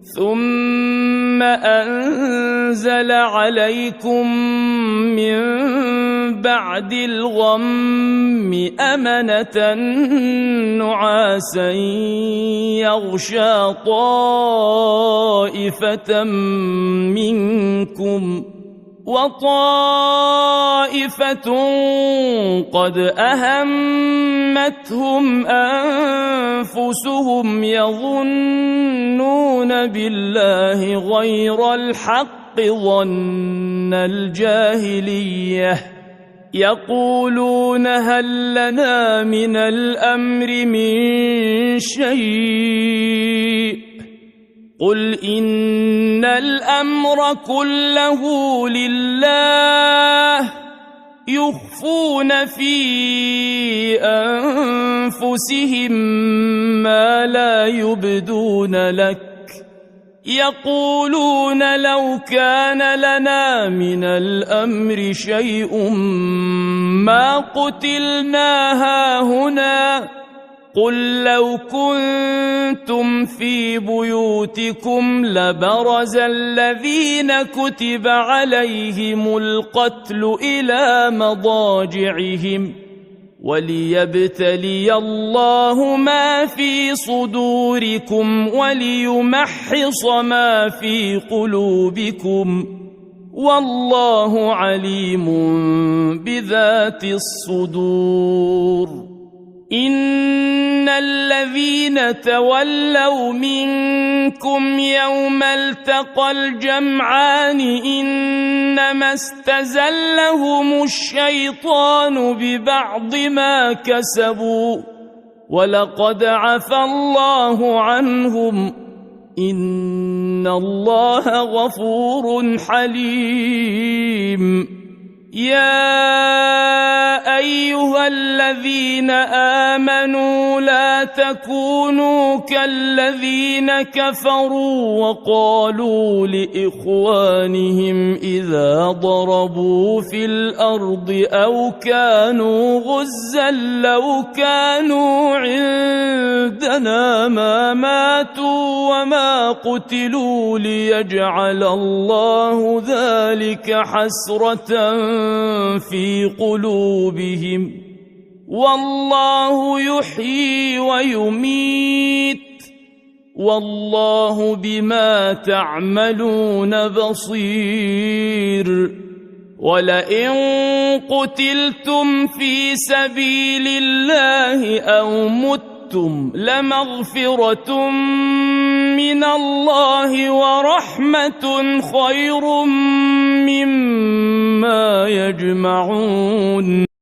ثم أنزل عليكم من بعد الغم أمنة نعاسا يغشى طائفة منكم وطائفة قد أهمتهم أنفسهم يظنون بالله غير الحق ظن الجاهلية يقولون هل لنا من الأمر من شيء قل إن الأمر كله لله يخفون في أنفسهم ما لا يبدون لك يقولون لو كان لنا من الأمر شيء ما قتلنا هاهنا قل لو كنتم في بيوتكم لبرز الذين كتب عليهم القتل إلى مضاجعهم وليبتلي الله ما في صدوركم وليمحص ما في قلوبكم والله عليم بذات الصدور إن الذين تولوا منكم يوم التقى الجمعان إنما استزلهم الشيطان ببعض ما كسبوا ولقد عفى الله عنهم إن الله غفور حليم يا أيها الذين آمنوا لا تكونوا كالذين كفروا وقالوا لإخوانهم إذا ضربوا في الأرض أو كانوا غزا لو كانوا عندنا ما ماتوا وما قتلوا ليجعل الله ذلك حسرة في قلوبهم والله يحيي ويميت والله بما تعملون بصير ولئن قتلتم في سبيل الله أو متم لمغفرة من الله ورحمة خير مما يجمعون